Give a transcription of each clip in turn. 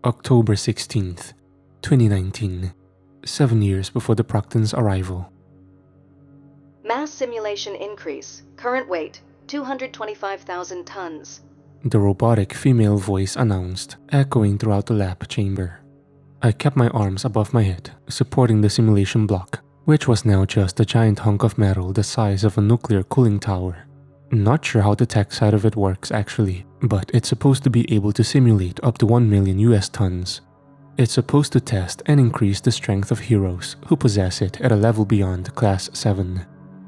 October 16th, 2019, 7 years before the Procton's arrival. Mass simulation increase. Current weight, 225,000 tons. The robotic female voice announced, echoing throughout the lab chamber. I kept my arms above my head, supporting the simulation block, which was now just a giant hunk of metal the size of a nuclear cooling tower. Not sure how the tech side of it works actually, but it's supposed to be able to simulate up to 1 million US tons. It's supposed to test and increase the strength of heroes who possess it at a level beyond Class 7.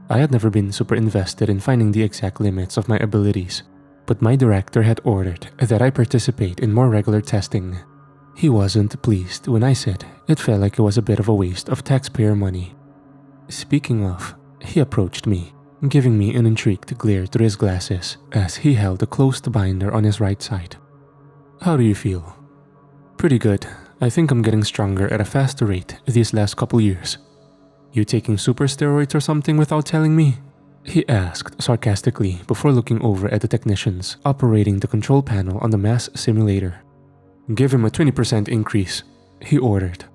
I had never been super invested in finding the exact limits of my abilities, but my director had ordered that I participate in more regular testing. He wasn't pleased when I said it felt like it was a bit of a waste of taxpayer money. Speaking of, he approached me, giving me an intrigued glare through his glasses as he held a closed binder on his right side. "How do you feel?" "Pretty good. I think I'm getting stronger at a faster rate these last couple years." "You taking super steroids or something without telling me?" he asked sarcastically before looking over at the technicians operating the control panel on the mass simulator. "Give him a 20% increase," he ordered.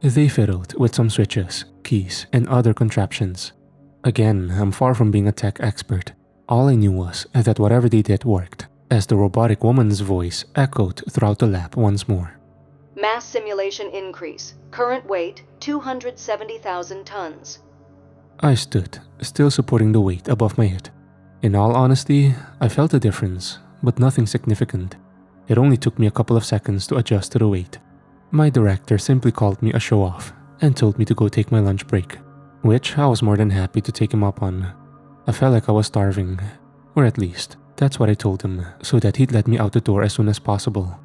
They fiddled with some switches, keys, and other contraptions. Again, I'm far from being a tech expert. All I knew was that whatever they did worked, as the robotic woman's voice echoed throughout the lab once more. Mass simulation increase. Current weight, 270,000 tons. I stood, still supporting the weight above my head. In all honesty, I felt a difference, but nothing significant. It only took me a couple of seconds to adjust to the weight. My director simply called me a show-off and told me to go take my lunch break, which I was more than happy to take him up on. I felt like I was starving, or at least, that's what I told him, so that he'd let me out the door as soon as possible.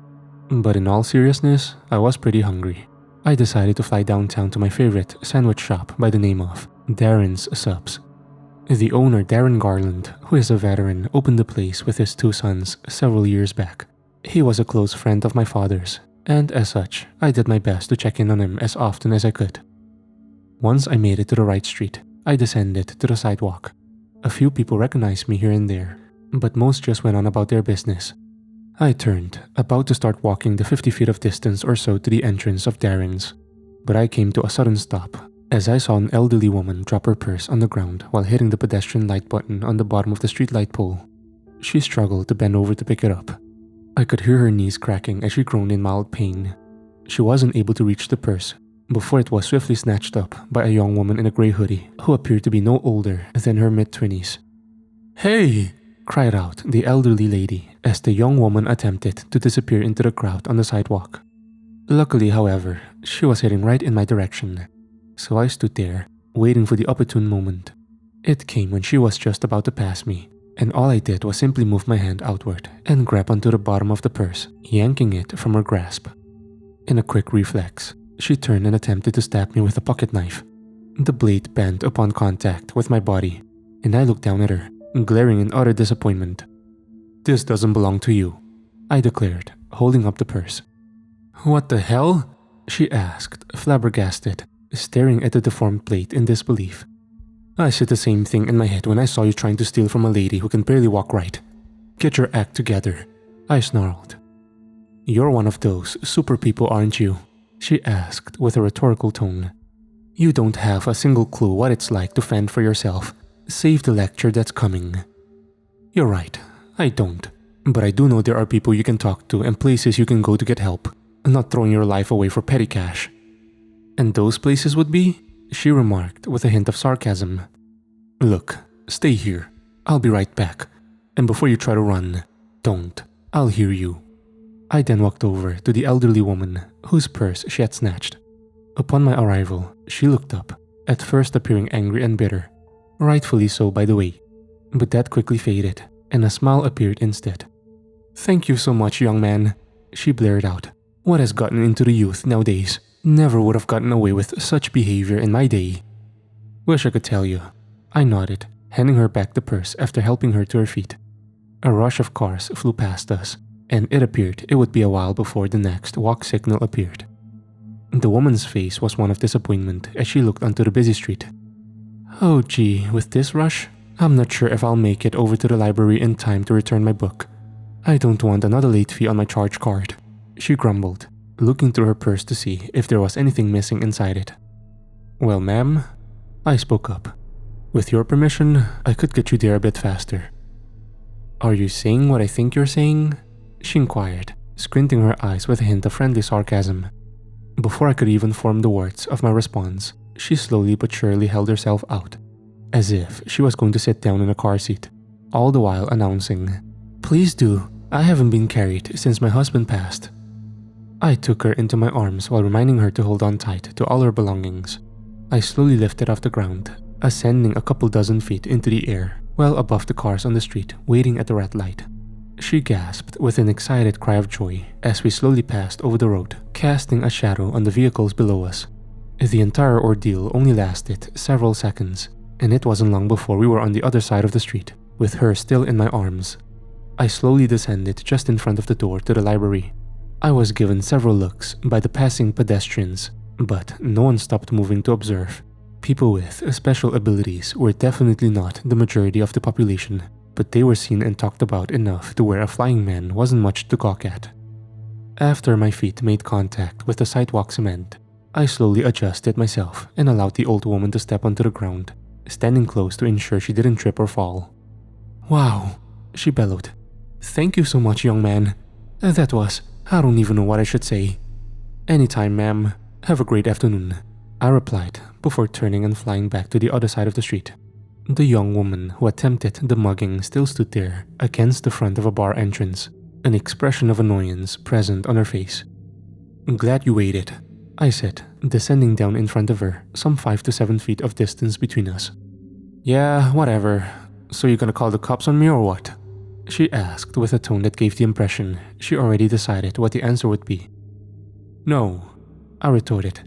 But in all seriousness, I was pretty hungry. I decided to fly downtown to my favorite sandwich shop by the name of Darren's Subs. The owner, Darren Garland, who is a veteran, opened the place with his 2 sons several years back. He was a close friend of my father's, and as such, I did my best to check in on him as often as I could. Once I made it to the right street, I descended to the sidewalk. A few people recognized me here and there, but most just went on about their business. I turned, about to start walking the 50 feet of distance or so to the entrance of Darren's, but I came to a sudden stop as I saw an elderly woman drop her purse on the ground while hitting the pedestrian light button on the bottom of the streetlight pole. She struggled to bend over to pick it up. I could hear her knees cracking as she groaned in mild pain. She wasn't able to reach the purse before it was swiftly snatched up by a young woman in a gray hoodie who appeared to be no older than her mid-20s. "Hey!" cried out the elderly lady as the young woman attempted to disappear into the crowd on the sidewalk. Luckily, however, she was heading right in my direction, so I stood there, waiting for the opportune moment. It came when she was just about to pass me, and all I did was simply move my hand outward and grab onto the bottom of the purse, yanking it from her grasp. In a quick reflex, she turned and attempted to stab me with a pocket knife. The blade bent upon contact with my body, and I looked down at her, glaring in utter disappointment. "This doesn't belong to you," I declared, holding up the purse. "What the hell?" she asked, flabbergasted, staring at the deformed plate in disbelief. "I said the same thing in my head when I saw you trying to steal from a lady who can barely walk right. Get your act together," I snarled. "You're one of those super people, aren't you?" she asked with a rhetorical tone. "You don't have a single clue what it's like to fend for yourself. Save the lecture that's coming." "You're right, I don't. But I do know there are people you can talk to and places you can go to get help, not throwing your life away for petty cash." "And those places would be?" she remarked with a hint of sarcasm. "Look, stay here. I'll be right back. And before you try to run, don't. I'll hear you." I then walked over to the elderly woman whose purse she had snatched. Upon my arrival, she looked up, at first appearing angry and bitter. Rightfully so, by the way. But that quickly faded, and a smile appeared instead. "Thank you so much, young man," she blared out. "What has gotten into the youth nowadays? Never would have gotten away with such behavior in my day." "Wish I could tell you." I nodded, handing her back the purse after helping her to her feet. A rush of cars flew past us, and it appeared it would be a while before the next walk signal appeared. The woman's face was one of disappointment as she looked onto the busy street. "Oh gee, with this rush, I'm not sure if I'll make it over to the library in time to return my book. I don't want another late fee on my charge card," she grumbled, looking through her purse to see if there was anything missing inside it. "Well, ma'am," I spoke up. "With your permission, I could get you there a bit faster." "Are you saying what I think you're saying?" she inquired, squinting her eyes with a hint of friendly sarcasm. Before I could even form the words of my response, she slowly but surely held herself out, as if she was going to sit down in a car seat, all the while announcing, "Please do, I haven't been carried since my husband passed." I took her into my arms while reminding her to hold on tight to all her belongings. I slowly lifted off the ground, ascending a couple dozen feet into the air, well above the cars on the street waiting at the red light. She gasped with an excited cry of joy as we slowly passed over the road, casting a shadow on the vehicles below us. The entire ordeal only lasted several seconds, and it wasn't long before we were on the other side of the street, with her still in my arms. I slowly descended just in front of the door to the library. I was given several looks by the passing pedestrians, but no one stopped moving to observe. People with special abilities were definitely not the majority of the population, but they were seen and talked about enough to where a flying man wasn't much to gawk at. After my feet made contact with the sidewalk cement, I slowly adjusted myself and allowed the old woman to step onto the ground, standing close to ensure she didn't trip or fall. "Wow," she bellowed. "Thank you so much, young man. That was, I don't even know what I should say." "Anytime, ma'am. Have a great afternoon," I replied before turning and flying back to the other side of the street. The young woman who attempted the mugging still stood there against the front of a bar entrance, an expression of annoyance present on her face. "Glad you waited," I said, descending down in front of her, some 5 to 7 feet of distance between us. "Yeah, whatever. So you're gonna call the cops on me or what?" she asked with a tone that gave the impression she already decided what the answer would be. "No," I retorted.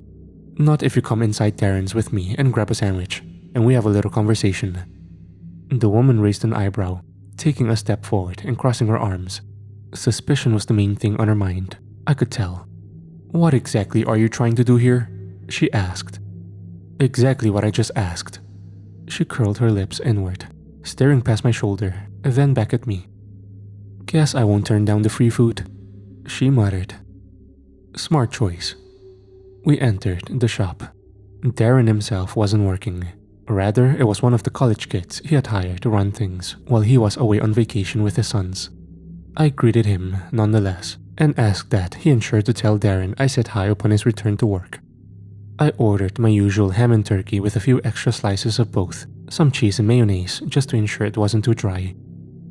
"Not if you come inside Darren's with me and grab a sandwich, and we have a little conversation." The woman raised an eyebrow, taking a step forward and crossing her arms. Suspicion was the main thing on her mind, I could tell. "What exactly are you trying to do here?" she asked. "Exactly what I just asked." She curled her lips inward, staring past my shoulder, then back at me. "Guess I won't turn down the free food," she muttered. Smart choice. We entered the shop. Darren himself wasn't working. Rather, it was one of the college kids he had hired to run things while he was away on vacation with his sons. I greeted him nonetheless and asked that he ensure to tell Darren I said hi upon his return to work. I ordered my usual ham and turkey with a few extra slices of both, some cheese and mayonnaise just to ensure it wasn't too dry.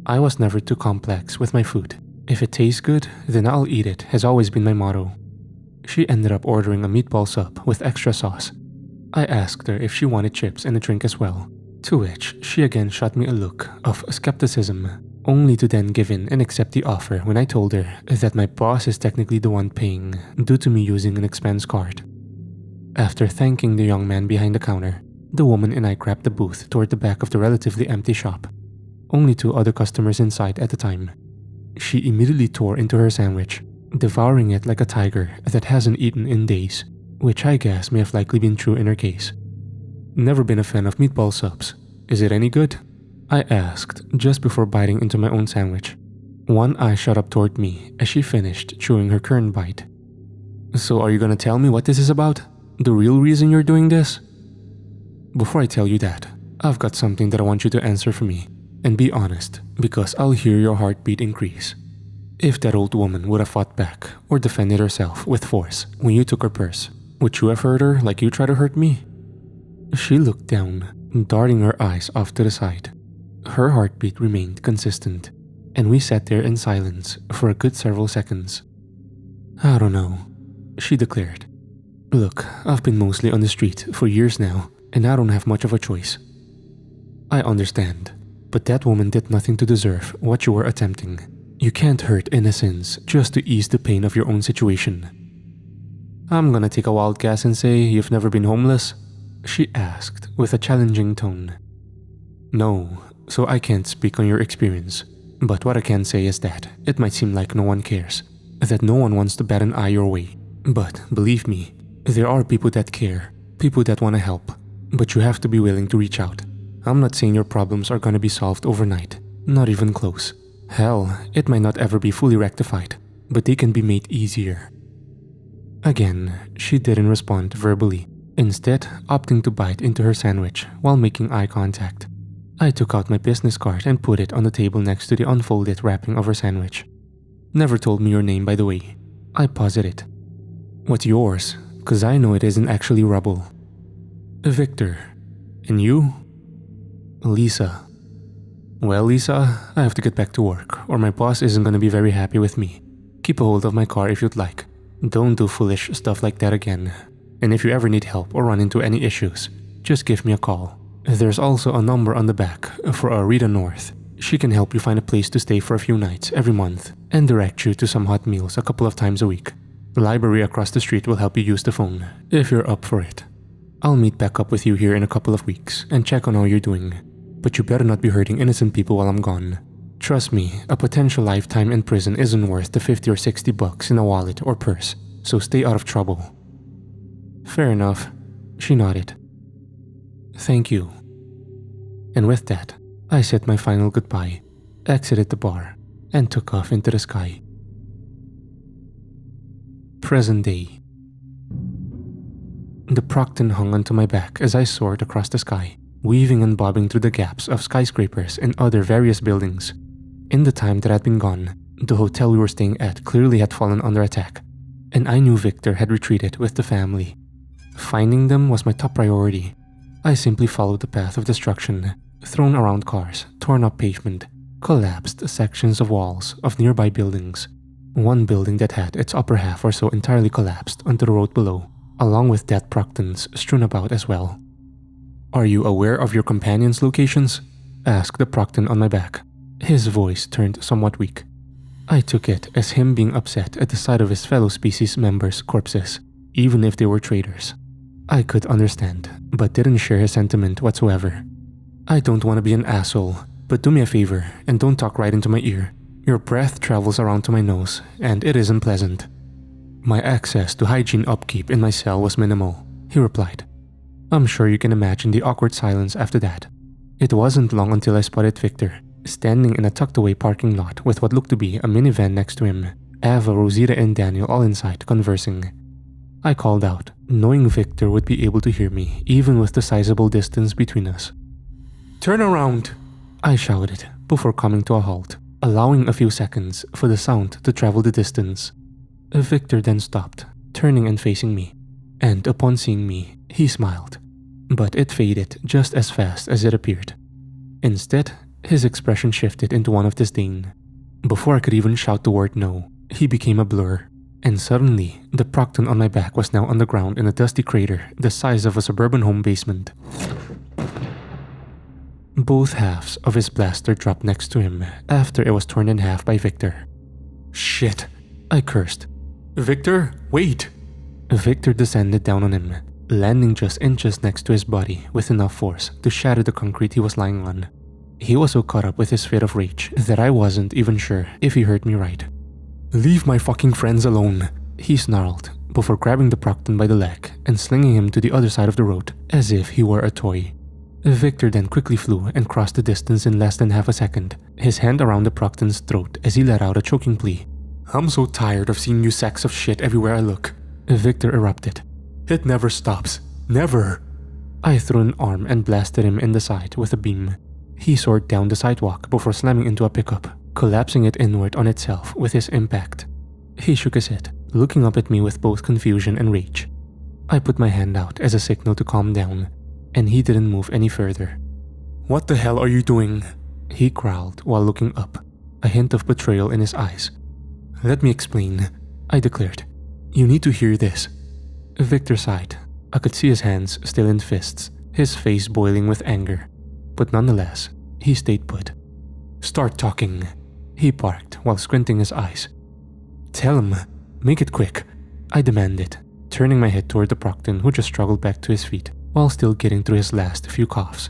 I was never too complex with my food. If it tastes good, then I'll eat it has always been my motto. She ended up ordering a meatball sub with extra sauce. I asked her if she wanted chips and a drink as well, to which she again shot me a look of skepticism, only to then give in and accept the offer when I told her that my boss is technically the one paying due to me using an expense card. After thanking the young man behind the counter, the woman and I grabbed the booth toward the back of the relatively empty shop. Only 2 other customers inside at the time. She immediately tore into her sandwich, devouring it like a tiger that hasn't eaten in days, which I guess may have likely been true in her case. "Never been a fan of meatball subs. Is it any good?" I asked just before biting into my own sandwich. One eye shot up toward me as she finished chewing her current bite. "So are you gonna tell me what this is about? The real reason you're doing this?" "Before I tell you that, I've got something that I want you to answer for me, and be honest, because I'll hear your heartbeat increase. If that old woman would have fought back or defended herself with force when you took her purse, would you have hurt her like you tried to hurt me?" She looked down, darting her eyes off to the side. Her heartbeat remained consistent, and we sat there in silence for a good several seconds. "I don't know," she declared. "Look, I've been mostly on the street for years now, and I don't have much of a choice." "I understand, but that woman did nothing to deserve what you were attempting. You can't hurt innocents just to ease the pain of your own situation." "I'm gonna take a wild guess and say you've never been homeless?" she asked with a challenging tone. "No, so I can't speak on your experience, but what I can say is that it might seem like no one cares, that no one wants to bat an eye your way. But believe me, there are people that care, people that want to help, but you have to be willing to reach out. I'm not saying your problems are gonna be solved overnight, not even close. Hell, it might not ever be fully rectified, but they can be made easier." Again, she didn't respond verbally, instead opting to bite into her sandwich while making eye contact. I took out my business card and put it on the table next to the unfolded wrapping of her sandwich. Never told me your name, by the way. I paused it. What's yours? 'Cause I know it isn't actually rubble. Victor. And you? Lisa. Well, Lisa, I have to get back to work, or my boss isn't gonna be very happy with me. Keep a hold of my car if you'd like. Don't do foolish stuff like that again. And if you ever need help or run into any issues, just give me a call. There's also a number on the back for Rita North. She can help you find a place to stay for a few nights every month and direct you to some hot meals a couple of times a week. The library across the street will help you use the phone, if you're up for it. I'll meet back up with you here in a couple of weeks and check on how you're doing. But you better not be hurting innocent people while I'm gone. Trust me, a potential lifetime in prison isn't worth the $50 or $60 in a wallet or purse, so stay out of trouble. Fair enough, she nodded. Thank you. And with that, I said my final goodbye, exited the bar, and took off into the sky. Present day. The Procton hung onto my back as I soared across the sky, weaving and bobbing through the gaps of skyscrapers and other various buildings. In the time that I'd been gone, the hotel we were staying at clearly had fallen under attack, and I knew Victor had retreated with the family. Finding them was my top priority. I simply followed the path of destruction, thrown around cars, torn up pavement, collapsed sections of walls of nearby buildings. One building that had its upper half or so entirely collapsed onto the road below, along with dead Proctons strewn about as well. Are you aware of your companions' locations? Asked the Procton on my back. His voice turned somewhat weak. I took it as him being upset at the sight of his fellow species members' corpses, even if they were traitors. I could understand, but didn't share his sentiment whatsoever. I don't want to be an asshole, but do me a favor and don't talk right into my ear. Your breath travels around to my nose, and it isn't pleasant. My access to hygiene upkeep in my cell was minimal, he replied. I'm sure you can imagine the awkward silence after that. It wasn't long until I spotted Victor, standing in a tucked-away parking lot with what looked to be a minivan next to him, Ava, Rosita, and Daniel all inside conversing. I called out, knowing Victor would be able to hear me even with the sizable distance between us. Turn around! I shouted before coming to a halt, allowing a few seconds for the sound to travel the distance. Victor then stopped, turning and facing me, and upon seeing me, he smiled, but it faded just as fast as it appeared. Instead, his expression shifted into one of disdain. Before I could even shout the word no, he became a blur, and suddenly, the Procton on my back was now on the ground in a dusty crater the size of a suburban home basement. Both halves of his blaster dropped next to him after it was torn in half by Victor. Shit, I cursed. Victor, wait! Victor descended down on him, landing just inches next to his body with enough force to shatter the concrete he was lying on. He was so caught up with his fit of rage that I wasn't even sure if he heard me right. Leave my fucking friends alone, he snarled, before grabbing the Procton by the leg and slinging him to the other side of the road as if he were a toy. Victor then quickly flew and crossed the distance in less than half a second, his hand around the Procton's throat as he let out a choking plea. I'm so tired of seeing you sacks of shit everywhere I look, Victor erupted. It never stops. Never! I threw an arm and blasted him in the side with a beam. He soared down the sidewalk before slamming into a pickup, collapsing it inward on itself with his impact. He shook his head, looking up at me with both confusion and rage. I put my hand out as a signal to calm down, and he didn't move any further. What the hell are you doing? He growled while looking up, a hint of betrayal in his eyes. Let me explain, I declared. You need to hear this. Victor sighed. I could see his hands still in fists, his face boiling with anger. But nonetheless, he stayed put. Start talking, he barked while squinting his eyes. Tell him, make it quick, I demanded, turning my head toward the Procton who just struggled back to his feet while still getting through his last few coughs.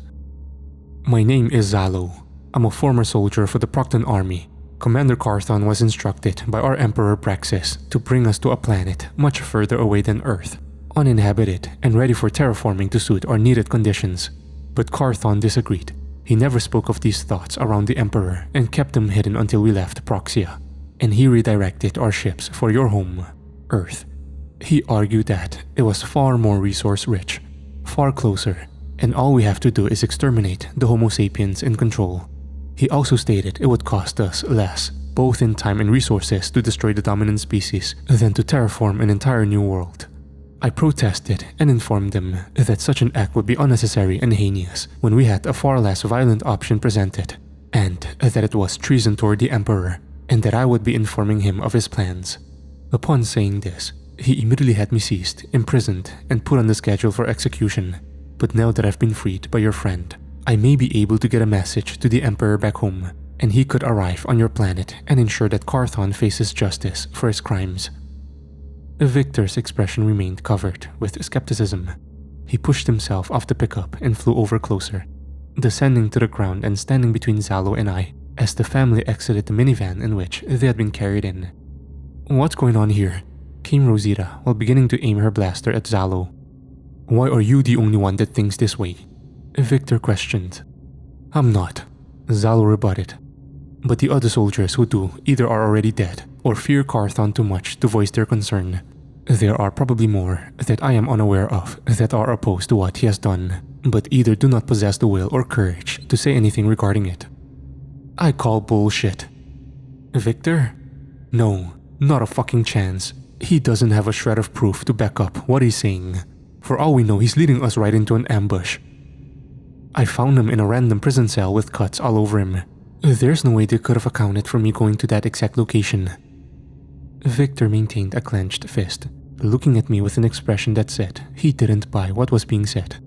My name is Zalo. I'm a former soldier for the Procton army. Commander Carthon was instructed by our Emperor Praxis to bring us to a planet much further away than Earth, uninhabited and ready for terraforming to suit our needed conditions. But Carthon disagreed. He never spoke of these thoughts around the Emperor and kept them hidden until we left Proxia, and he redirected our ships for your home, Earth. He argued that it was far more resource-rich, far closer, and all we have to do is exterminate the Homo sapiens in control. He also stated it would cost us less, both in time and resources, to destroy the dominant species than to terraform an entire new world. I protested and informed them that such an act would be unnecessary and heinous when we had a far less violent option presented, and that it was treason toward the Emperor, and that I would be informing him of his plans. Upon saying this, he immediately had me seized, imprisoned, and put on the schedule for execution. But now that I've been freed by your friend, I may be able to get a message to the Emperor back home, and he could arrive on your planet and ensure that Carthon faces justice for his crimes. Victor's expression remained covered with skepticism. He pushed himself off the pickup and flew over closer, descending to the ground and standing between Zalo and I as the family exited the minivan in which they had been carried in. "What's going on here?" came Rosita while beginning to aim her blaster at Zalo. "Why are you the only one that thinks this way?" Victor questioned. "I'm not," Zalo rebutted. "But the other soldiers who do either are already dead or fear Carthon too much to voice their concern. There are probably more that I am unaware of that are opposed to what he has done, but either do not possess the will or courage to say anything regarding it." "I call bullshit." "Victor? No, not a fucking chance. He doesn't have a shred of proof to back up what he's saying. For all we know, he's leading us right into an ambush. I found him in a random prison cell with cuts all over him. There's no way they could have accounted for me going to that exact location." Victor maintained a clenched fist, looking at me with an expression that said he didn't buy what was being said,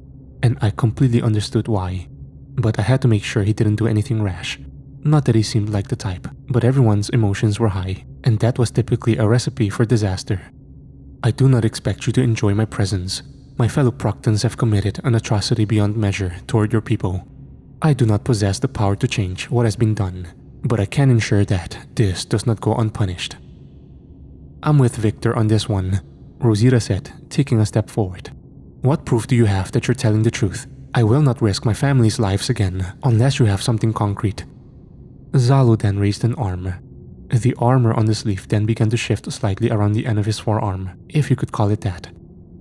and I completely understood why. But I had to make sure he didn't do anything rash. Not that he seemed like the type, but everyone's emotions were high, and that was typically a recipe for disaster. "I do not expect you to enjoy my presence. My fellow Proctons have committed an atrocity beyond measure toward your people. I do not possess the power to change what has been done, but I can ensure that this does not go unpunished." "I'm with Victor on this one," Rosita said, taking a step forward. "What proof do you have that you're telling the truth? I will not risk my family's lives again unless you have something concrete." Zalo then raised an arm. The armor on the sleeve then began to shift slightly around the end of his forearm, if you could call it that.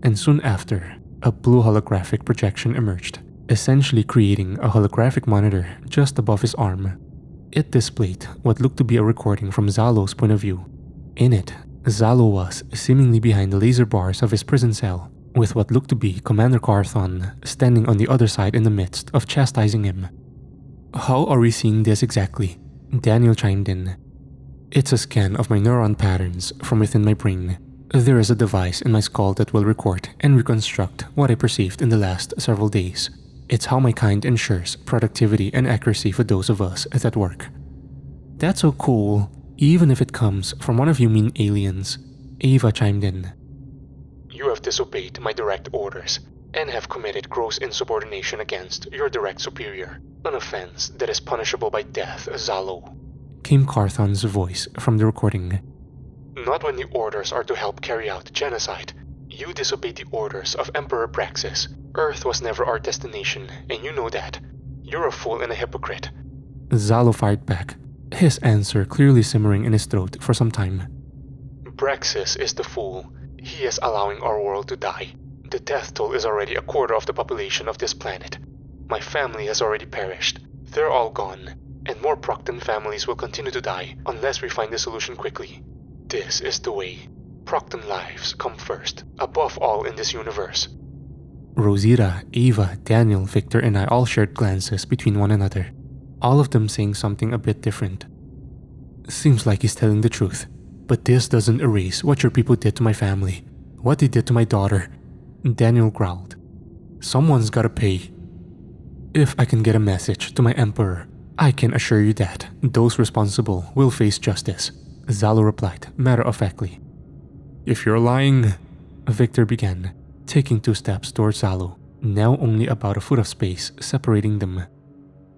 And soon after, a blue holographic projection emerged, essentially creating a holographic monitor just above his arm. It displayed what looked to be a recording from Zalo's point of view. In it, Zalo was seemingly behind the laser bars of his prison cell, with what looked to be Commander Carthon standing on the other side in the midst of chastising him. "How are we seeing this exactly?" Daniel chimed in. "It's a scan of my neuron patterns from within my brain. There is a device in my skull that will record and reconstruct what I perceived in the last several days. It's how my kind ensures productivity and accuracy for those of us that work." "That's so cool, even if it comes from one of you mean aliens," Ava chimed in. "You have disobeyed my direct orders and have committed gross insubordination against your direct superior, an offense that is punishable by death, Zalo," came Carthon's voice from the recording. "Not when the orders are to help carry out genocide. You disobeyed the orders of Emperor Praxis. Earth was never our destination, and you know that. You're a fool and a hypocrite." Zalo fired back, his answer clearly simmering in his throat for some time. "Praxis is the fool. He is allowing our world to die. The death toll is already a quarter of the population of this planet. My family has already perished. They're all gone, and more Procton families will continue to die unless we find a solution quickly. This is the way. Procton lives come first, above all in this universe." Rosita, Ava, Daniel, Victor, and I all shared glances between one another, all of them saying something a bit different. "Seems like he's telling the truth, but this doesn't erase what your people did to my family, what they did to my daughter," Daniel growled. "Someone's gotta pay. If I can get a message to my Emperor, I can assure you that those responsible will face justice," Zalo replied matter-of-factly. "If you're lying," Victor began, taking 2 steps towards Zalo, now only about a foot of space separating them.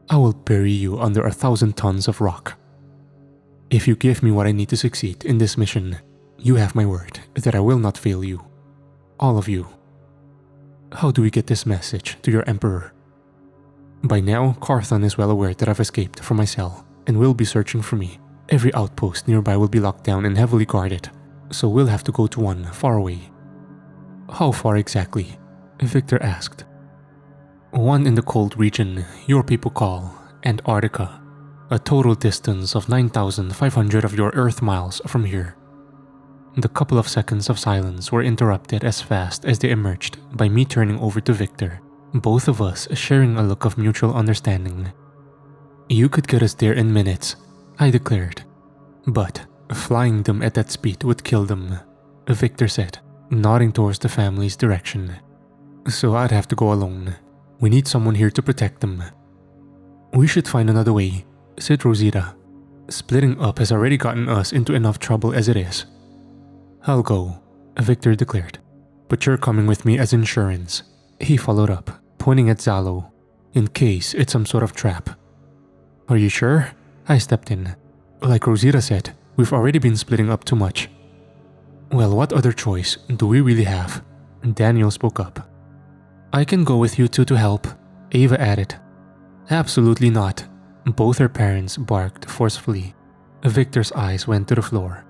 "I will bury you under 1,000 tons of rock. If you give me what I need to succeed in this mission, you have my word that I will not fail you. All of you. How do we get this message to your Emperor?" By now, Carthon is well aware that I've escaped from my cell and will be searching for me. Every outpost nearby will be locked down and heavily guarded, so we'll have to go to one far away. How far exactly? Victor asked. One in the cold region your people call Antarctica, a total distance of 9,500 of your Earth miles from here. The couple of seconds of silence were interrupted as fast as they emerged by me turning over to Victor, both of us sharing a look of mutual understanding. You could get us there in minutes, I declared. But flying them at that speed would kill them, Victor said, nodding towards the family's direction. So I'd have to go alone. We need someone here to protect them. We should find another way, said Rosita. Splitting up has already gotten us into enough trouble as it is. I'll go, Victor declared. But you're coming with me as insurance. He followed up, pointing at Zalo, in case it's some sort of trap. Are you sure? I stepped in. Like Rosita said, we've already been splitting up too much. Well, what other choice do we really have? Daniel spoke up. I can go with you two to help, Ava added. Absolutely not. Both her parents barked forcefully. Victor's eyes went to the floor.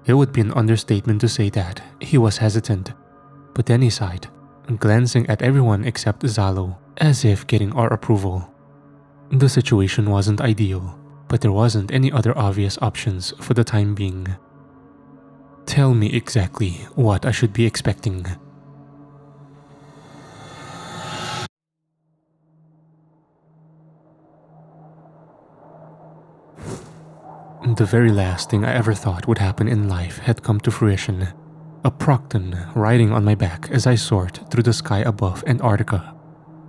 It would be an understatement to say that he was hesitant. But then he sighed, glancing at everyone except Zalo, as if getting our approval. The situation wasn't ideal, but there wasn't any other obvious options for the time being. Tell me exactly what I should be expecting. The very last thing I ever thought would happen in life had come to fruition. A Procton riding on my back as I soared through the sky above Antarctica.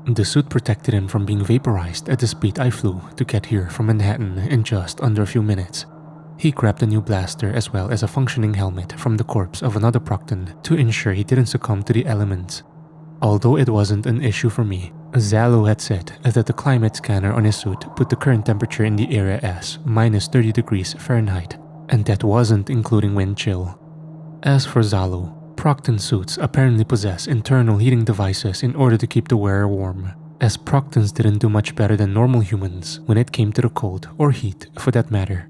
The suit protected him from being vaporized at the speed I flew to get here from Manhattan in just under a few minutes. He grabbed a new blaster as well as a functioning helmet from the corpse of another Procton to ensure he didn't succumb to the elements. Although it wasn't an issue for me, Zalo had said that the climate scanner on his suit put the current temperature in the area as minus 30 degrees Fahrenheit, and that wasn't including wind chill. As for Zalo, Procton suits apparently possess internal heating devices in order to keep the wearer warm, as Proctons didn't do much better than normal humans when it came to the cold or heat for that matter.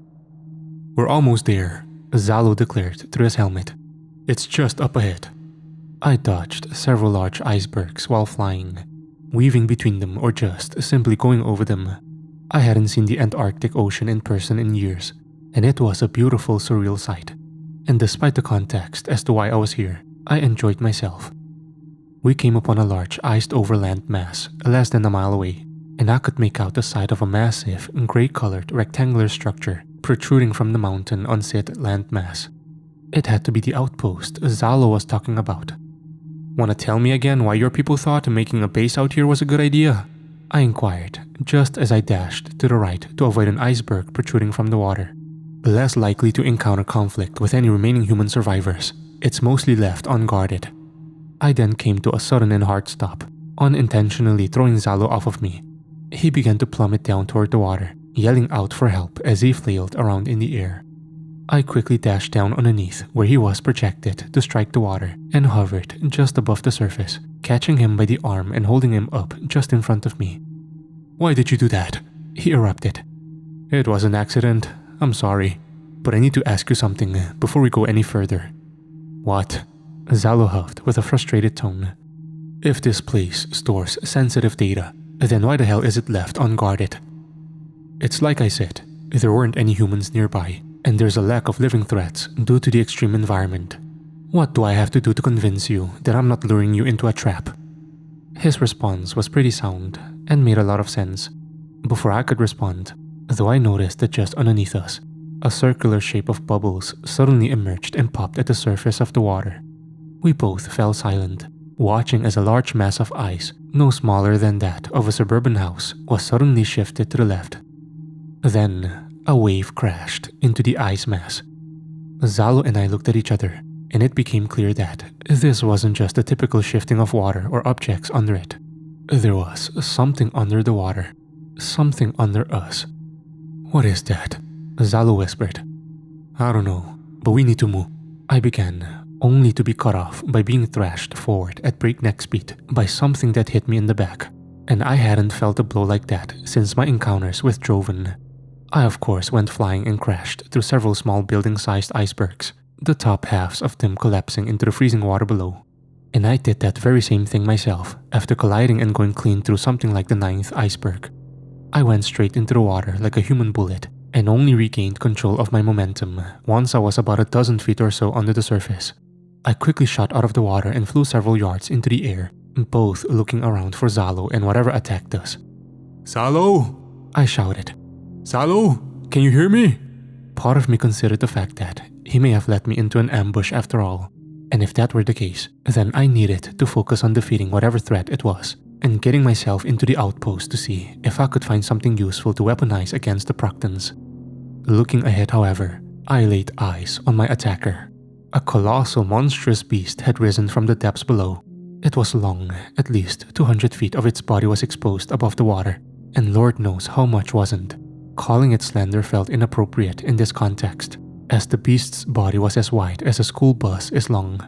We're almost there, Zalo declared through his helmet. It's just up ahead. I dodged several large icebergs while flying, weaving between them or just simply going over them. I hadn't seen the Antarctic Ocean in person in years, and it was a beautiful, surreal sight. And despite the context as to why I was here, I enjoyed myself. We came upon a large iced-over land mass less than a mile away, and I could make out the side of a massive, gray-colored rectangular structure protruding from the mountain on said landmass. It had to be the outpost Zalo was talking about. Wanna tell me again why your people thought making a base out here was a good idea? I inquired, just as I dashed to the right to avoid an iceberg protruding from the water. Less likely to encounter conflict with any remaining human survivors, it's mostly left unguarded. I then came to a sudden and hard stop, unintentionally throwing Zalo off of me. He began to plummet down toward the water, yelling out for help as he flailed around in the air. I quickly dashed down underneath where he was projected to strike the water and hovered just above the surface, catching him by the arm and holding him up just in front of me. Why did you do that? He erupted. It was an accident. I'm sorry, but I need to ask you something before we go any further. What? Zalo huffed with a frustrated tone. If this place stores sensitive data, then why the hell is it left unguarded? It's like I said, there weren't any humans nearby, and there's a lack of living threats due to the extreme environment. What do I have to do to convince you that I'm not luring you into a trap? His response was pretty sound and made a lot of sense. Before I could respond, though, I noticed that just underneath us, a circular shape of bubbles suddenly emerged and popped at the surface of the water. We both fell silent, watching as a large mass of ice, no smaller than that of a suburban house, was suddenly shifted to the left. Then, a wave crashed into the ice mass. Zalo and I looked at each other, and it became clear that this wasn't just a typical shifting of water or objects under it. There was something under the water, something under us. What is that? Zalo whispered. I don't know, but we need to move. I began, only to be cut off by being thrashed forward at breakneck speed by something that hit me in the back, and I hadn't felt a blow like that since my encounters with Joven. I of course went flying and crashed through several small building-sized icebergs, the top halves of them collapsing into the freezing water below. And I did that very same thing myself after colliding and going clean through something like the 9th iceberg. I went straight into the water like a human bullet and only regained control of my momentum once I was about a dozen feet or so under the surface. I quickly shot out of the water and flew several yards into the air, both looking around for Zalo and whatever attacked us. Zalo! I shouted. Zalo! Can you hear me? Part of me considered the fact that he may have led me into an ambush after all, and if that were the case, then I needed to focus on defeating whatever threat it was and getting myself into the outpost to see if I could find something useful to weaponize against the Proctons. Looking ahead, however, I laid eyes on my attacker. A colossal, monstrous beast had risen from the depths below. It was long, at least 200 feet of its body was exposed above the water, and Lord knows how much wasn't. Calling it slender felt inappropriate in this context, as the beast's body was as wide as a school bus is long.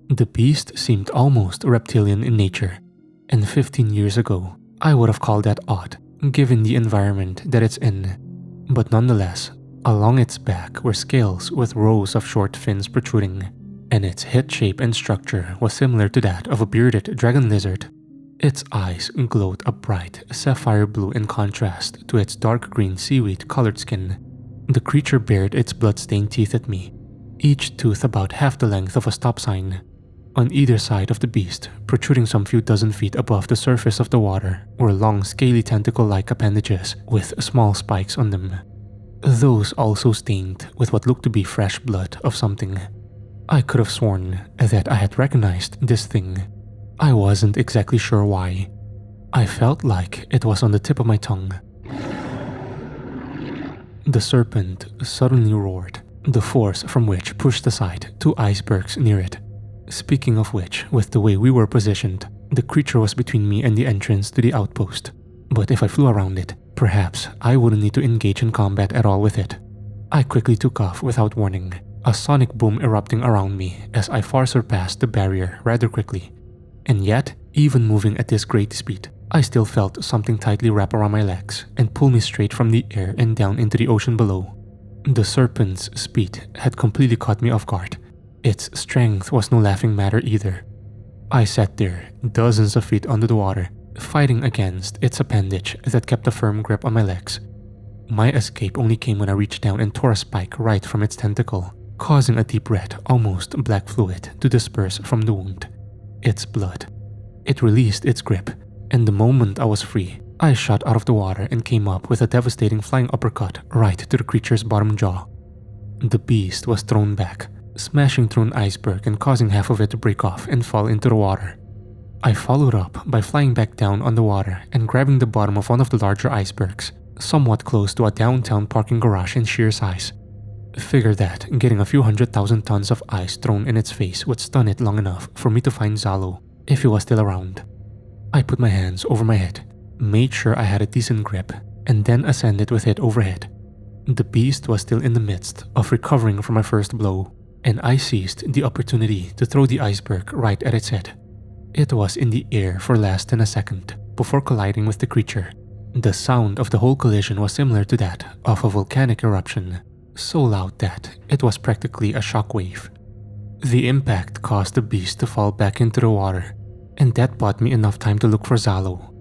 The beast seemed almost reptilian in nature, and 15 years ago, I would have called that odd, given the environment that it's in. But nonetheless, along its back were scales with rows of short fins protruding, and its head shape and structure was similar to that of a bearded dragon lizard. Its eyes glowed a bright sapphire blue in contrast to its dark green seaweed-colored skin. The creature bared its blood-stained teeth at me, each tooth about half the length of a stop sign. On either side of the beast, protruding some few dozen feet above the surface of the water, were long scaly tentacle-like appendages with small spikes on them. Those also stained with what looked to be fresh blood of something. I could have sworn that I had recognized this thing. I wasn't exactly sure why. I felt like it was on the tip of my tongue. The serpent suddenly roared, the force from which pushed aside 2 icebergs near it. Speaking of which, with the way we were positioned, the creature was between me and the entrance to the outpost. But if I flew around it, perhaps I wouldn't need to engage in combat at all with it. I quickly took off without warning, a sonic boom erupting around me as I far surpassed the barrier rather quickly. And yet, even moving at this great speed, I still felt something tightly wrap around my legs and pull me straight from the air and down into the ocean below. The serpent's speed had completely caught me off guard. Its strength was no laughing matter either. I sat there, dozens of feet under the water, fighting against its appendage that kept a firm grip on my legs. My escape only came when I reached down and tore a spike right from its tentacle, causing a deep red, almost black fluid to disperse from the wound. Its blood. It released its grip, and the moment I was free, I shot out of the water and came up with a devastating flying uppercut right to the creature's bottom jaw. The beast was thrown back, smashing through an iceberg and causing half of it to break off and fall into the water. I followed up by flying back down on the water and grabbing the bottom of one of the larger icebergs, somewhat close to a downtown parking garage in sheer size. Figure that getting a few 100,000 tons of ice thrown in its face would stun it long enough for me to find Zalo, if he was still around. I put my hands over my head, made sure I had a decent grip, and then ascended with it overhead. The beast was still in the midst of recovering from my first blow, and I seized the opportunity to throw the iceberg right at its head. It was in the air for less than a second before colliding with the creature. The sound of the whole collision was similar to that of a volcanic eruption, so loud that it was practically a shockwave. The impact caused the beast to fall back into the water, and that bought me enough time to look for Zalo.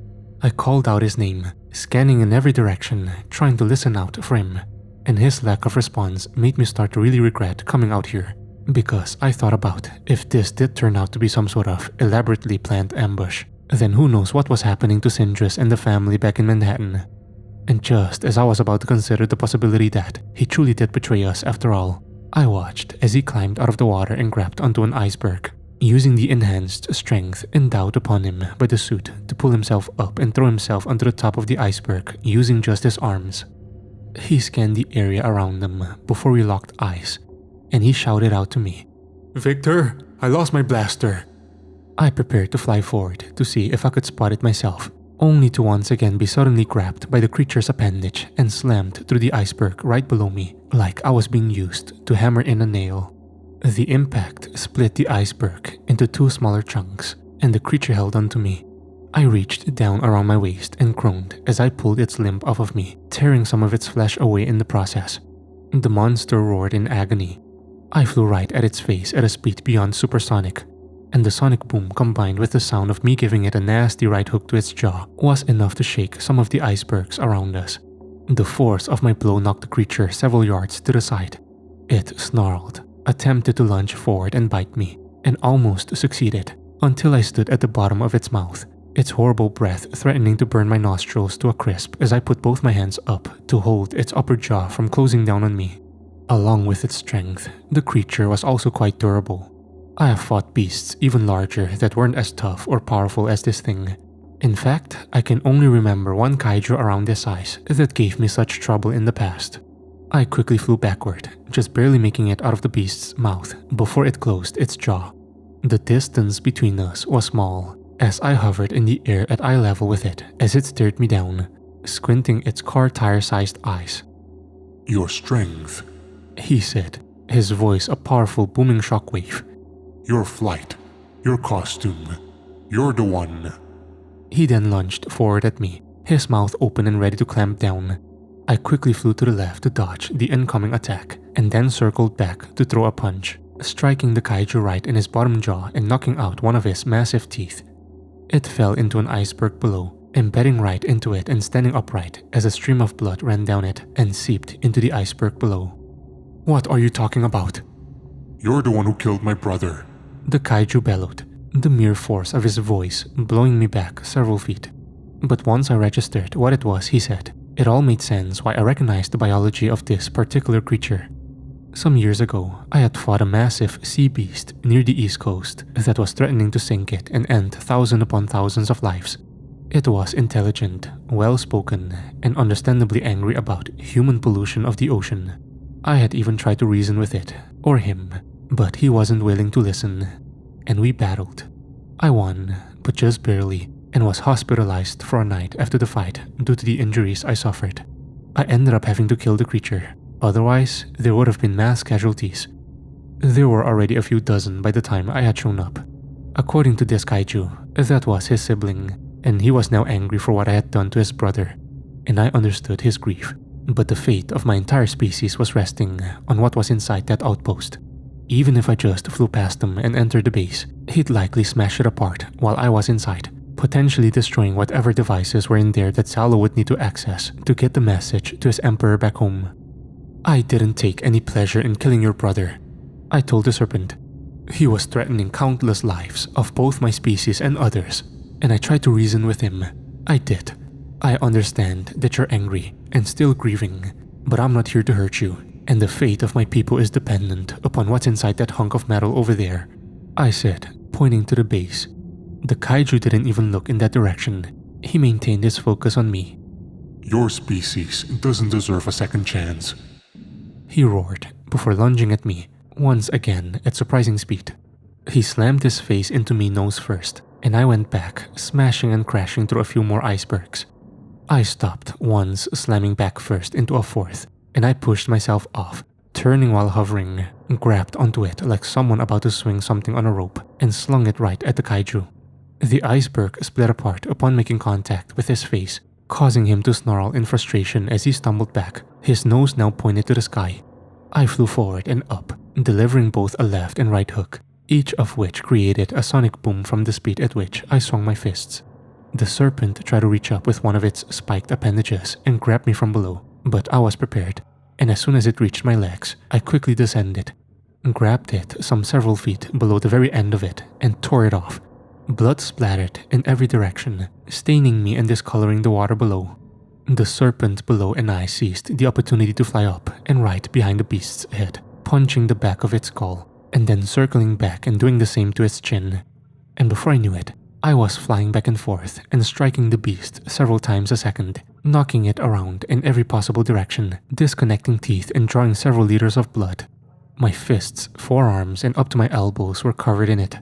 I called out his name, scanning in every direction, trying to listen out for him, and his lack of response made me start to really regret coming out here, because I thought about if this did turn out to be some sort of elaborately planned ambush, then who knows what was happening to Sindris and the family back in Manhattan. And just as I was about to consider the possibility that he truly did betray us after all, I watched as he climbed out of the water and grabbed onto an iceberg, using the enhanced strength endowed upon him by the suit to pull himself up and throw himself onto the top of the iceberg using just his arms. He scanned the area around them before we locked eyes, and he shouted out to me, "Victor, I lost my blaster." I prepared to fly forward to see if I could spot it myself, only to once again be suddenly grabbed by the creature's appendage and slammed through the iceberg right below me like I was being used to hammer in a nail. The impact split the iceberg into 2 smaller chunks, and the creature held onto me. I reached down around my waist and groaned as I pulled its limb off of me, tearing some of its flesh away in the process. The monster roared in agony. I flew right at its face at a speed beyond supersonic, and the sonic boom combined with the sound of me giving it a nasty right hook to its jaw was enough to shake some of the icebergs around us. The force of my blow knocked the creature several yards to the side. It snarled, attempted to lunge forward and bite me, and almost succeeded, until I stood at the bottom of its mouth, its horrible breath threatening to burn my nostrils to a crisp as I put both my hands up to hold its upper jaw from closing down on me. Along with its strength, the creature was also quite durable. I have fought beasts even larger that weren't as tough or powerful as this thing. In fact, I can only remember one kaiju around this size that gave me such trouble in the past. I quickly flew backward, just barely making it out of the beast's mouth before it closed its jaw. The distance between us was small, as I hovered in the air at eye level with it as it stared me down, squinting its car tire-sized eyes. Your strength, he said, his voice a powerful booming shockwave. Your flight, your costume, you're the one. He then lunged forward at me, his mouth open and ready to clamp down. I quickly flew to the left to dodge the incoming attack, and then circled back to throw a punch, striking the kaiju right in his bottom jaw and knocking out one of his massive teeth. It fell into an iceberg below, embedding right into it and standing upright as a stream of blood ran down it and seeped into the iceberg below. What are you talking about? You're the one who killed my brother. The kaiju bellowed, the mere force of his voice blowing me back several feet. But once I registered what it was he said, it all made sense why I recognized the biology of this particular creature. Some years ago, I had fought a massive sea beast near the east coast that was threatening to sink it and end thousands upon thousands of lives. It was intelligent, well-spoken, and understandably angry about human pollution of the ocean. I had even tried to reason with it, or him, but he wasn't willing to listen, and we battled. I won, but just barely, and was hospitalized for a night after the fight due to the injuries I suffered. I ended up having to kill the creature, otherwise there would have been mass casualties. There were already a few dozen by the time I had shown up. According to this kaiju, that was his sibling, and he was now angry for what I had done to his brother, and I understood his grief, but the fate of my entire species was resting on what was inside that outpost. Even if I just flew past him and entered the base, he'd likely smash it apart while I was inside, potentially destroying whatever devices were in there that Salo would need to access to get the message to his emperor back home. I didn't take any pleasure in killing your brother, I told the serpent. He was threatening countless lives of both my species and others, and I tried to reason with him. I did. I understand that you're angry and still grieving, but I'm not here to hurt you, and the fate of my people is dependent upon what's inside that hunk of metal over there, I said, pointing to the base. The kaiju didn't even look in that direction. He maintained his focus on me. Your species doesn't deserve a second chance, he roared before lunging at me, once again at surprising speed. He slammed his face into me nose first, and I went back, smashing and crashing through a few more icebergs. I stopped once, slamming back first into a fourth, and I pushed myself off, turning while hovering, grabbed onto it like someone about to swing something on a rope, and slung it right at the kaiju. The iceberg split apart upon making contact with his face, causing him to snarl in frustration as he stumbled back, his nose now pointed to the sky. I flew forward and up, delivering both a left and right hook, each of which created a sonic boom from the speed at which I swung my fists. The serpent tried to reach up with one of its spiked appendages and grab me from below, but I was prepared, and as soon as it reached my legs, I quickly descended, grabbed it some several feet below the very end of it, and tore it off. Blood splattered in every direction, staining me and discoloring the water below. The serpent below and I seized the opportunity to fly up and right behind the beast's head, punching the back of its skull, and then circling back and doing the same to its chin. And before I knew it, I was flying back and forth and striking the beast several times a second, knocking it around in every possible direction, disconnecting teeth and drawing several liters of blood. My fists, forearms, and up to my elbows were covered in it.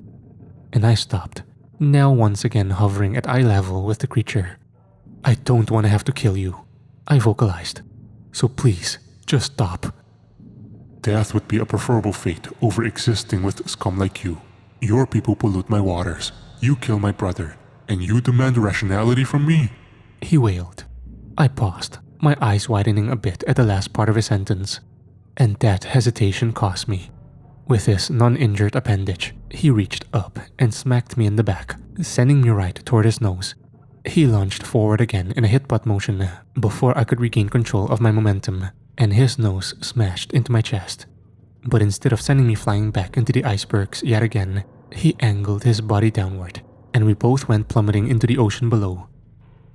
And I stopped, now once again hovering at eye level with the creature. I don't want to have to kill you, I vocalized. So please, just stop. Death would be a preferable fate over existing with scum like you. Your people pollute my waters. You kill my brother, and you demand rationality from me? He wailed. I paused, my eyes widening a bit at the last part of his sentence. And that hesitation cost me. With his non-injured appendage, He reached up and smacked me in the back, sending me right toward his nose. He lunged forward again in a hit-butt motion before I could regain control of my momentum, and his nose smashed into my chest. But instead of sending me flying back into the icebergs yet again, he angled his body downward, and we both went plummeting into the ocean below.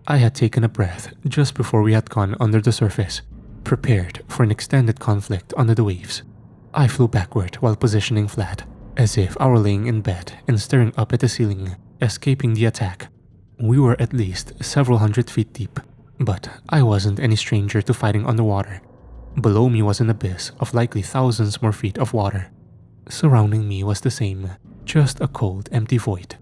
I had taken a breath just before we had gone under the surface, prepared for an extended conflict under the waves. I flew backward while positioning flat, as if I were laying in bed and staring up at the ceiling, escaping the attack. We were at least several hundred feet deep, but I wasn't any stranger to fighting underwater. Below me was an abyss of likely thousands more feet of water. Surrounding me was the same, just a cold, empty void.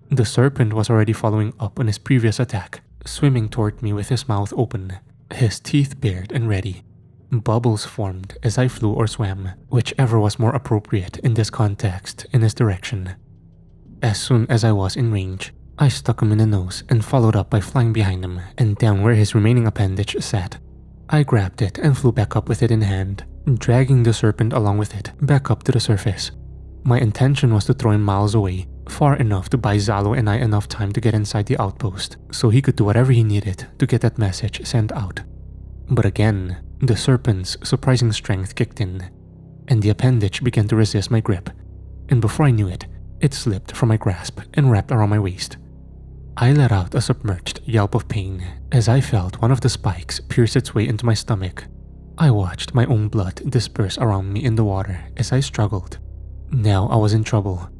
The serpent was already following up on his previous attack, swimming toward me with his mouth open, his teeth bared and ready. Bubbles formed as I flew or swam, whichever was more appropriate in this context, in his direction. As soon as I was in range, I stuck him in the nose and followed up by flying behind him and down where his remaining appendage sat. I grabbed it and flew back up with it in hand, dragging the serpent along with it back up to the surface. My intention was to throw him miles away, far enough to buy Zalo and I enough time to get inside the outpost so he could do whatever he needed to get that message sent out. But again, the serpent's surprising strength kicked in, and the appendage began to resist my grip, and before I knew it, it slipped from my grasp and wrapped around my waist. I let out a submerged yelp of pain as I felt one of the spikes pierce its way into my stomach. I watched my own blood disperse around me in the water as I struggled. Now I was in trouble.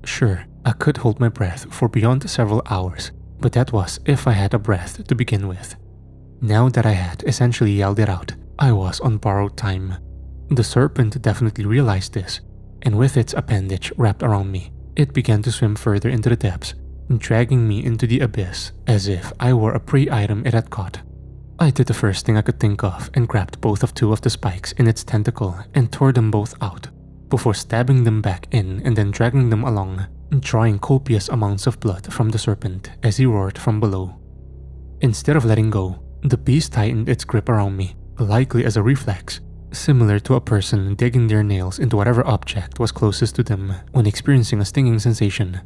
Sure, I could hold my breath for beyond several hours, but that was if I had a breath to begin with. Now that I had essentially yelled it out, I was on borrowed time. The serpent definitely realized this, and with its appendage wrapped around me, it began to swim further into the depths, dragging me into the abyss as if I were a prey item it had caught. I did the first thing I could think of and grabbed both of two of the spikes in its tentacle and tore them both out, before stabbing them back in and then dragging them along, drawing copious amounts of blood from the serpent as he roared from below. Instead of letting go, the beast tightened its grip around me, likely as a reflex, similar to a person digging their nails into whatever object was closest to them when experiencing a stinging sensation.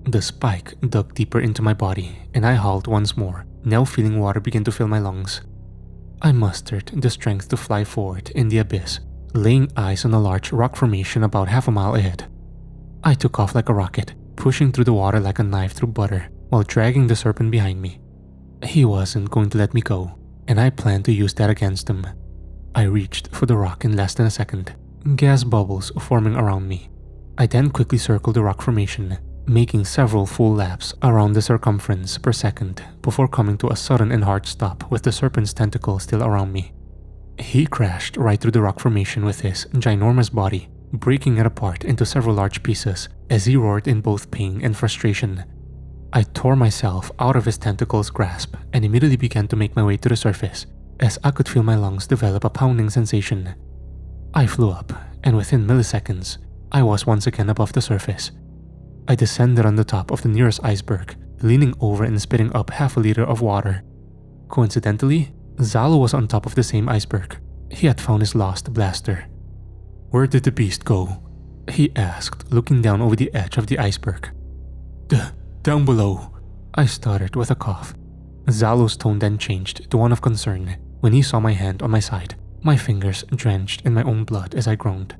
The spike dug deeper into my body, and I howled once more, now feeling water begin to fill my lungs. I mustered the strength to fly forward in the abyss, laying eyes on a large rock formation about half a mile ahead. I took off like a rocket, pushing through the water like a knife through butter, while dragging the serpent behind me. He wasn't going to let me go, and I planned to use that against him. I reached for the rock in less than a second, gas bubbles forming around me. I then quickly circled the rock formation, making several full laps around the circumference per second before coming to a sudden and hard stop with the serpent's tentacle still around me. He crashed right through the rock formation with his ginormous body, breaking it apart into several large pieces as he roared in both pain and frustration. I tore myself out of his tentacle's grasp and immediately began to make my way to the surface as I could feel my lungs develop a pounding sensation. I flew up, and within milliseconds, I was once again above the surface. I descended on the top of the nearest iceberg, leaning over and spitting up half a liter of water. Coincidentally, Zalo was on top of the same iceberg. He had found his lost blaster. "Where did the beast go?" he asked, looking down over the edge of the iceberg. Down below," I stuttered with a cough. Zalo's tone then changed to one of concern when he saw my hand on my side, my fingers drenched in my own blood as I groaned.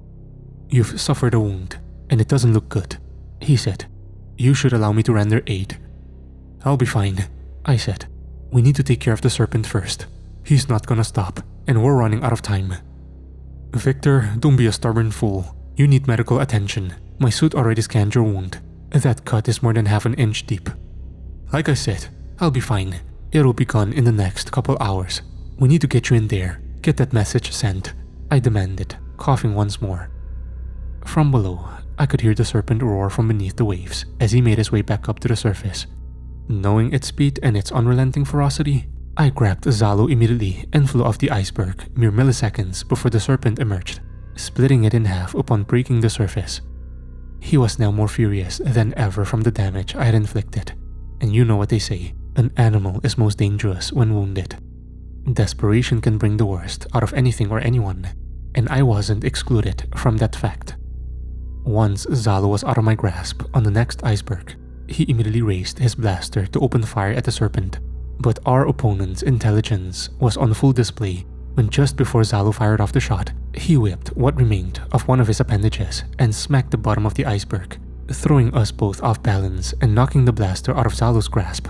"You've suffered a wound, and it doesn't look good," he said. "You should allow me to render aid." "I'll be fine," I said. "We need to take care of the serpent first. He's not gonna stop, and we're running out of time." "Victor, don't be a stubborn fool. You need medical attention. My suit already scanned your wound. That cut is more than half an inch deep." "Like I said, I'll be fine. It'll be gone in the next couple hours. We need to get you in there. Get that message sent," I demanded, coughing once more. From below, I could hear the serpent roar from beneath the waves as he made his way back up to the surface. Knowing its speed and its unrelenting ferocity, I grabbed Zalo immediately and flew off the iceberg mere milliseconds before the serpent emerged, splitting it in half upon breaking the surface. He was now more furious than ever from the damage I had inflicted, and you know what they say, an animal is most dangerous when wounded. Desperation can bring the worst out of anything or anyone, and I wasn't excluded from that fact. Once Zalo was out of my grasp on the next iceberg, he immediately raised his blaster to open fire at the serpent. But our opponent's intelligence was on full display when just before Zalo fired off the shot, he whipped what remained of one of his appendages and smacked the bottom of the iceberg, throwing us both off balance and knocking the blaster out of Zalo's grasp.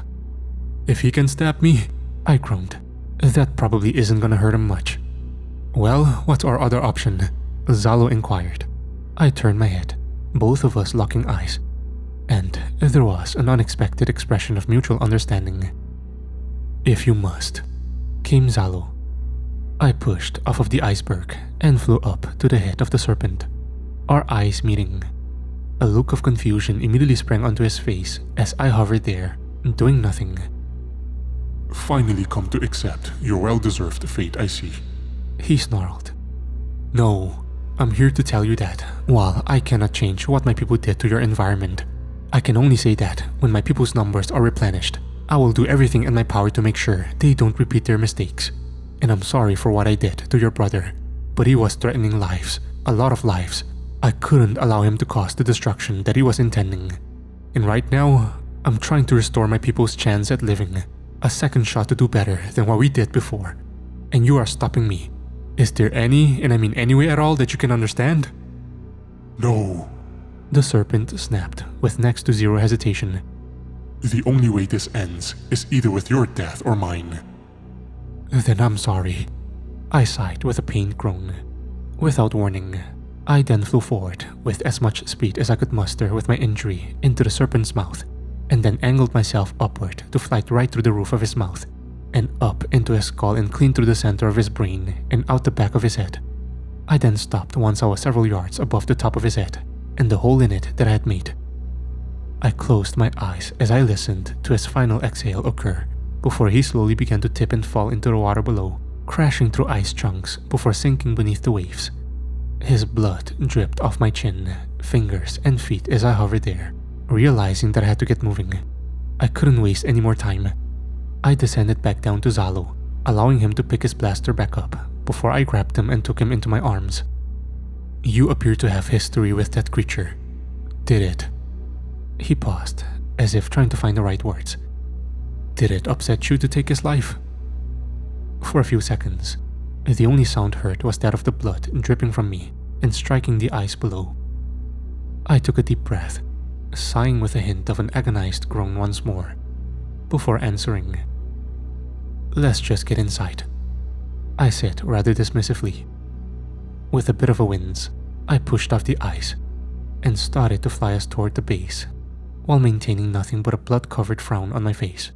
"If he can stab me," I groaned, "that probably isn't gonna hurt him much." "Well, what's our other option?" Zalo inquired. I turned my head, both of us locking eyes, and there was an unexpected expression of mutual understanding. "If you must," came Zalo. I pushed off of the iceberg and flew up to the head of the serpent, our eyes meeting. A look of confusion immediately sprang onto his face as I hovered there, doing nothing. Finally come to accept your well-deserved fate, I see. He snarled. "No, I'm here to tell you that while I cannot change what my people did to your environment, I can only say that when my people's numbers are replenished, I will do everything in my power to make sure they don't repeat their mistakes. And I'm sorry for what I did to your brother, but he was threatening lives, a lot of lives. I couldn't allow him to cause the destruction that he was intending. And right now, I'm trying to restore my people's chance at living, a second shot to do better than what we did before. And you are stopping me. Is there any, and I mean any way at all that you can understand?" "No." The serpent snapped with next to zero hesitation. "The only way this ends is either with your death or mine." "Then I'm sorry." I sighed with a pained groan. Without warning, I then flew forward with as much speed as I could muster with my injury into the serpent's mouth, and then angled myself upward to fly right through the roof of his mouth, and up into his skull and clean through the center of his brain and out the back of his head. I then stopped once I was several yards above the top of his head and the hole in it that I had made. I closed my eyes as I listened to his final exhale occur before he slowly began to tip and fall into the water below, crashing through ice chunks before sinking beneath the waves. His blood dripped off my chin, fingers, and feet as I hovered there, realizing that I had to get moving. I couldn't waste any more time. I descended back down to Zalo, allowing him to pick his blaster back up before I grabbed him and took him into my arms. "You appear to have history with that creature. Did it?" He paused, as if trying to find the right words. "Did it upset you to take his life?" For a few seconds, the only sound heard was that of the blood dripping from me and striking the ice below. I took a deep breath, sighing with a hint of an agonized groan once more, before answering. "Let's just get inside," I said rather dismissively. With a bit of a wince, I pushed off the ice and started to fly us toward the base, while maintaining nothing but a blood-covered frown on my face.